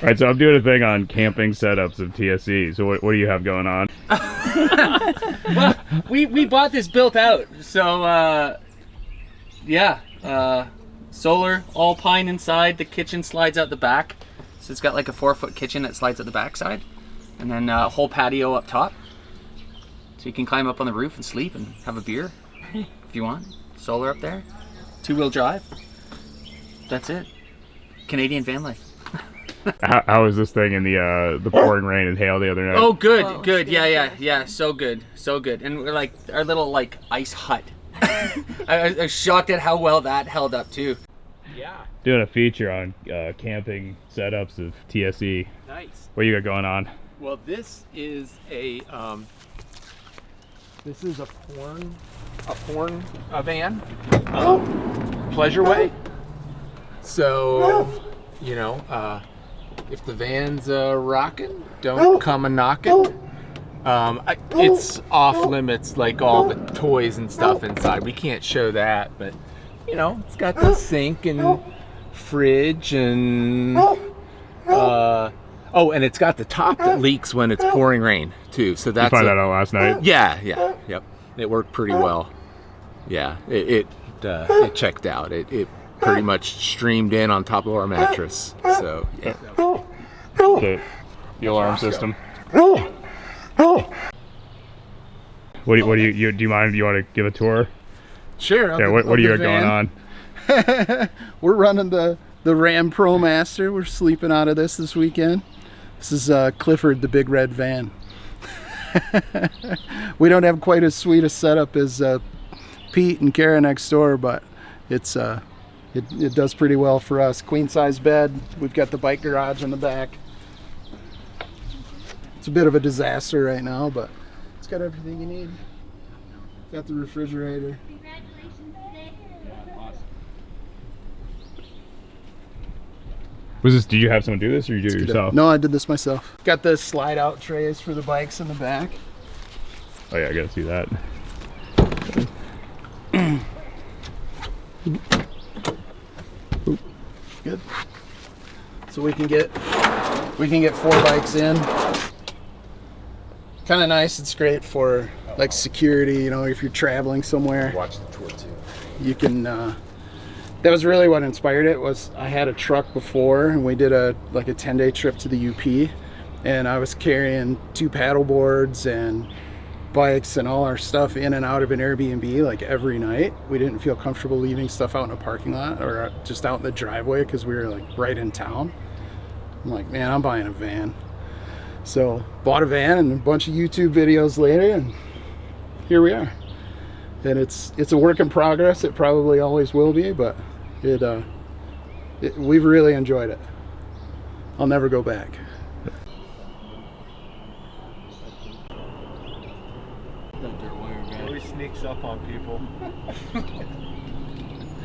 All right, so I'm doing a thing on camping setups of TSE. So what do you have going on? Well, we bought this built out, so yeah, solar, all pine inside. The kitchen slides out the back, so it's got like a 4-foot kitchen that slides out the back side, and then a whole patio up top, so you can climb up on the roof and sleep and have a beer if you want. Solar up there, 2-wheel drive. That's it. Canadian van life. How was this thing in the pouring rain and hail the other night? Oh, good, good. Yeah. So good, so good. And we're like our little like ice hut. I was shocked at how well that held up too. Yeah. Doing a feature on camping setups of TSE. Nice. What you got going on? Well, this is a van, pleasure way. So, you know, if the van's rocking, don't come a knocking. It's off limits, like all the toys and stuff inside. We can't show that, but you know, it's got the sink and fridge and oh, and it's got the top that leaks when it's pouring rain too. So that's You found that out last night? Yep. It worked pretty well. Yeah, it checked out. It pretty much streamed in on top of our mattress. So yeah. The alarm system. What do you mind? Do you want to give a tour? Sure. Yeah. What do you got going on? We're running the Ram Pro Master. We're sleeping out of this weekend. This is Clifford, the big red van. We don't have quite as sweet a setup as Pete and Kara next door, but it's it does pretty well for us. Queen size bed. We've got the bike garage in the back. It's a bit of a disaster right now, but it's got everything you need. Got the refrigerator. Did you have someone do this, or you do it yourself? No, I did this myself. Got the slide out trays for the bikes in the back. Oh yeah, I gotta see that. Good. So we can get 4 bikes in. Kind of nice. It's great for like security. You know, if you're traveling somewhere. Watch the tour too. You can. That was really what inspired it. Was I had a truck before, and we did a 10-day trip to the UP, and I was carrying 2 paddle boards and bikes and all our stuff in and out of an Airbnb like every night. We didn't feel comfortable leaving stuff out in a parking lot or just out in the driveway because we were like right in town. I'm like, man, I'm buying a van. So bought a van, and a bunch of YouTube videos later, and here we are. And it's a work in progress. It probably always will be, but we've really enjoyed it. I'll never go back. Always sneaks up on people.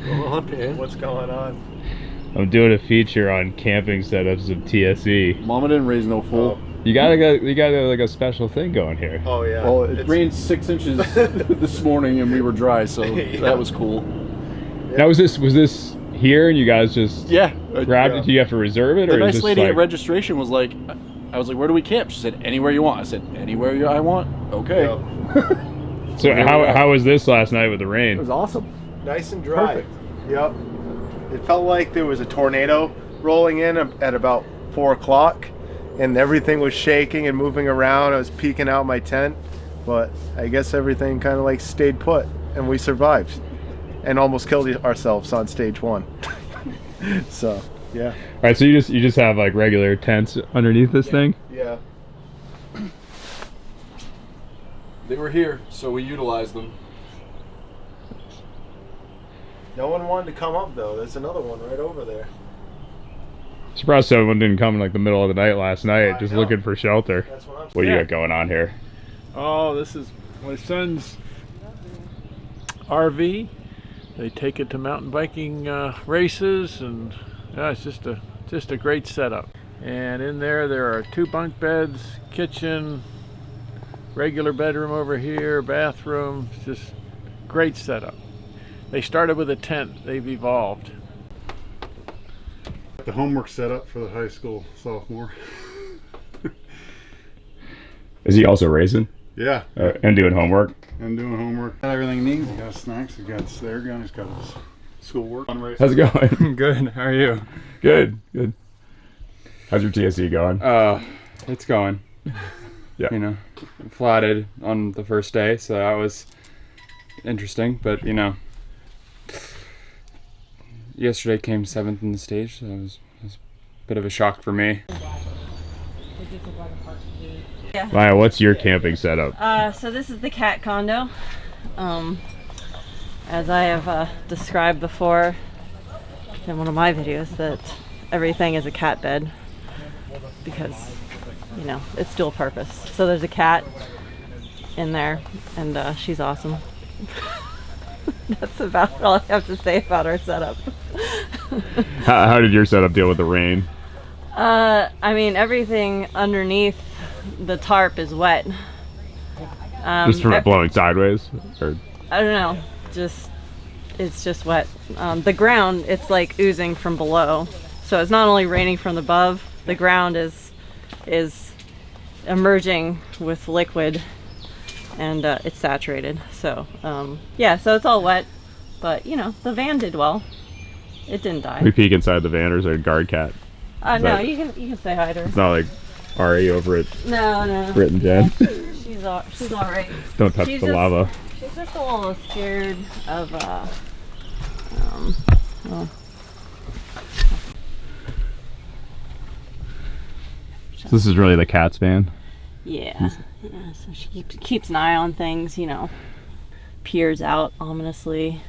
Go on, man. What's going on? I'm doing a feature on camping setups of TSE. Mama didn't raise no fool. You got like a special thing going here. Oh yeah. Well, it rained 6 inches this morning and we were dry, so that was cool. Now was this here and you guys just grabbed it? Do you have to reserve it? The or nice is this lady like... at registration was like, I was like, where do we camp? She said, anywhere you want. I said, anywhere I want? Okay. Yep. So how was this last night with the rain? It was awesome. Nice and dry. Perfect. Yep. It felt like there was a tornado rolling in at about 4 o'clock, and everything was shaking and moving around. I was peeking out my tent, but I guess everything kind of like stayed put, and we survived and almost killed ourselves on stage 1. So yeah. All right, so you just have like regular tents underneath this thing? Yeah. They were here, so we utilized them. No one wanted to come up though. There's another one right over there. Surprised someone didn't come in like the middle of the night last night, just looking for shelter. That's what I'm saying. What do you got going on here? Oh, this is my son's RV. They take it to mountain biking races, and yeah, it's just a great setup. And in there are 2 bunk beds, kitchen, regular bedroom over here, bathroom. Just great setup. They started with a tent. They've evolved. The homework set up for the high school sophomore. Is he also racing? Yeah. And doing homework? And doing homework. Got everything he needs. He got snacks, he got his air gun, he's got his schoolwork. How's it going? Good. How are you? Good. Good. How's your TSE going? It's going. Yeah. You know, flatted on the first day, so that was interesting. But you know, yesterday came 7th in the stage, so it was a bit of a shock for me. Yeah. Maya, what's your camping setup? So this is the cat condo. As I have described before in one of my videos, that everything is a cat bed because, you know, it's dual purpose. So there's a cat in there, and she's awesome. That's about all I have to say about our setup. How did your setup deal with the rain? I mean, everything underneath the tarp is wet. Just from it blowing sideways? Or? I don't know. It's just wet. The ground, it's like oozing from below. So it's not only raining from above, the ground is emerging with liquid, and it's saturated. So yeah, so it's all wet, but you know, the van did well. It didn't die. We peek inside the van, or is there a guard cat? No, you can say hi to her. It's not like Ari over at No. Britt and Jen. She's all right. Don't touch the lava. She's just a little scared of well, So this is really the cat's van? yeah, so she keeps an eye on things, you know, peers out ominously,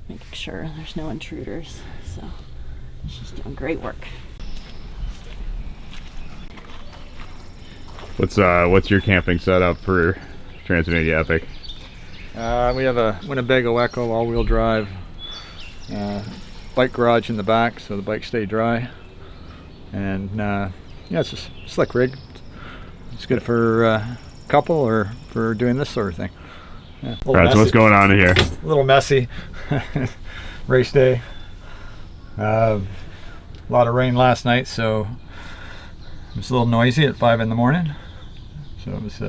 making sure there's no intruders. So she's doing great work. What's your camping setup for Trans-sylvania Epic? We have a Winnebago Echo all-wheel drive bike garage in the back, so the bikes stay dry. And yeah, it's just a slick rig. It's good for a couple or for doing this sort of thing. Yeah, All right, so what's going on in here? A little messy. Race day. A lot of rain last night, so it was a little noisy at 5 in the morning. So it was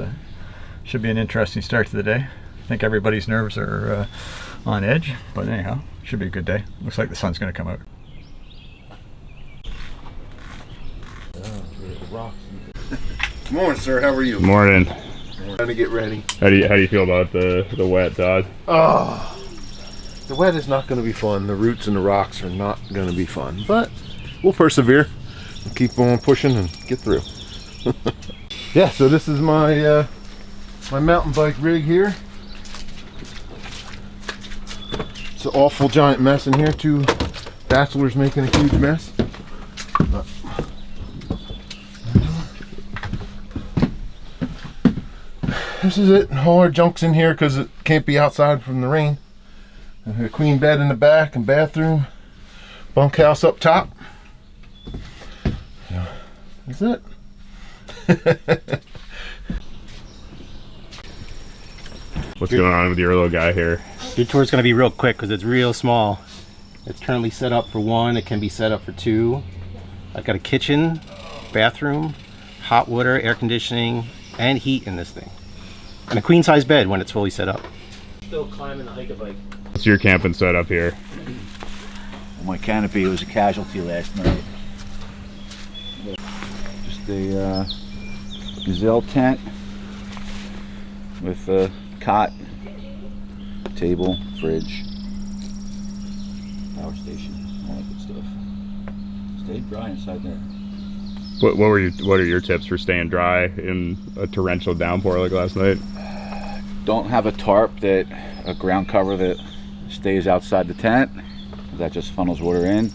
should be an interesting start to the day. I think everybody's nerves are on edge, but anyhow, should be a good day. Looks like the sun's going to come out. Good morning, sir. How are you? Morning. Trying to get ready. How do you feel about the wet, Todd? Oh, the wet is not going to be fun. The roots and the rocks are not going to be fun, but we'll persevere. We'll keep on pushing and get through. Yeah, so this is my my mountain bike rig here. It's an awful giant mess in here. 2 bachelors making a huge mess. This is it. All our junk's in here because it can't be outside from the rain. A queen bed in the back and bathroom. Bunkhouse up top. Yeah, that's it. What's going on with your little guy here? Your tour's going to be real quick because it's real small. It's currently set up for 1. It can be set up for 2. I've got a kitchen, bathroom, hot water, air conditioning, and heat in this thing. And a queen size bed when it's fully set up. Still climbing the hike a bike. What's your camping setup here? My canopy was a casualty last night. Just a gazelle tent with a cot, table, fridge, power station, all that good stuff. Stayed dry inside there. What are your tips for staying dry in a torrential downpour like last night? Don't have a tarp a ground cover that stays outside the tent. That just funnels water in.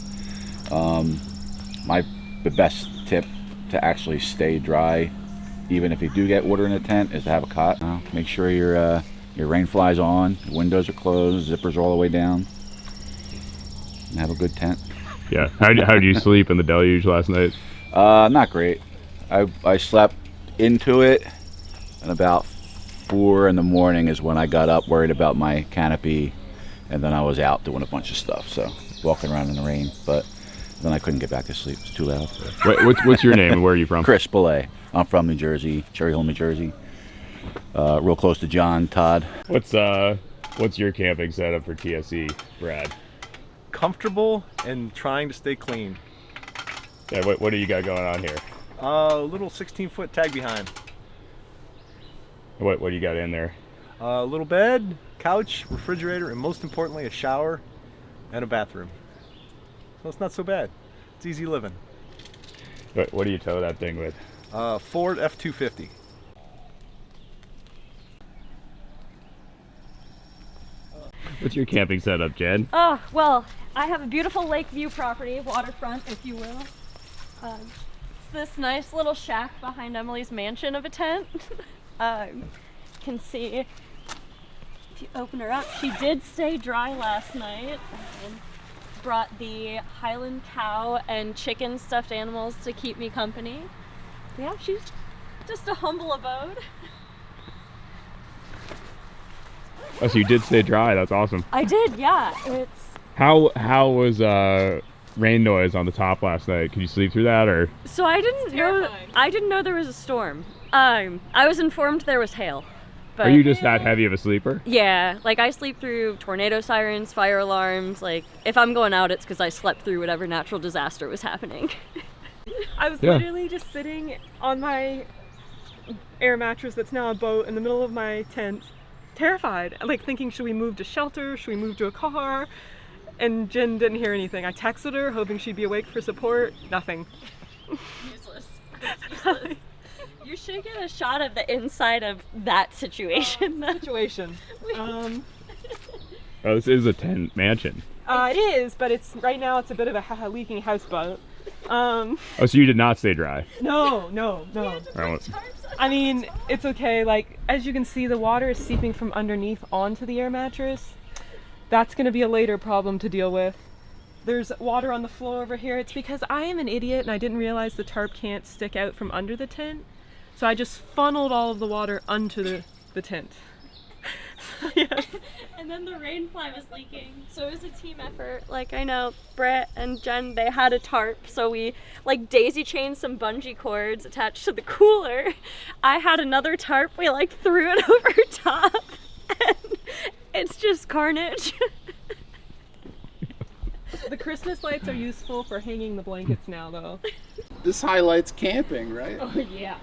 The best tip to actually stay dry, even if you do get water in the tent, is to have a cot. Make sure your rain fly's on, your windows are closed, zippers are all the way down, and have a good tent. Yeah. How did you sleep in the deluge last night? Not great. I slept into it, and about 4 in the morning is when I got up worried about my canopy, and then I was out doing a bunch of stuff, so walking around in the rain. But Then I couldn't get back to sleep. It was too loud. What's your name and where are you from? Chris Belay. I'm from New Jersey, Cherry Hill, New Jersey. Real close to John, Todd. What's your camping setup for TSE, Brad? Comfortable and trying to stay clean. Yeah, what do you got going on here? A little 16-foot tag behind. What do you got in there? A little bed, couch, refrigerator, and most importantly, a shower and a bathroom. So it's not so bad. It's easy living. What do you tow that thing with? Ford F-250. What's your camping setup, Jen? Oh, well, I have a beautiful lakeview property, waterfront, if you will. It's this nice little shack behind Emily's mansion of a tent. Can see, if you open her up, she did stay dry last night. And brought the Highland cow and chicken stuffed animals to keep me company. Yeah, she's just a humble abode. Oh, so you did stay dry. That's awesome. I did, yeah. It's How was rain noise on the top last night? Could you sleep through that, or? so I didn't know there was a storm. I was informed there was hail. But Are you just that heavy of a sleeper? yeah, like I sleep through tornado sirens, fire alarms. Like if I'm going out, it's because I slept through whatever natural disaster was happening. I was Yeah. literally just sitting on my air mattress that's now a boat in the middle of my tent, terrified, like thinking, should we move to shelter? Should we move to a car? And Jen didn't hear anything. I texted her hoping she'd be awake for support. Nothing. Useless. Useless. You should get a shot of the inside of that situation. Oh, this is a tent mansion. It is, but it's right now it's a bit of a leaking houseboat. Oh, so you did not stay dry? No. Right. I mean, it's okay. Like, as you can see, the water is seeping from underneath onto the air mattress. That's going to be a later problem to deal with. There's water on the floor over here. It's because I am an idiot and I didn't realize the tarp can't stick out from under the tent. So I just funneled all of the water onto the tent. Yes. And then the rain fly was leaking, so it was a team effort. Like I know Brett and Jen, they had a tarp, so we like daisy chained some bungee cords attached to the cooler. I had another tarp, we like threw it over top, and it's just carnage. The Christmas lights are useful for hanging the blankets now, though. This highlights camping, right? Oh yeah.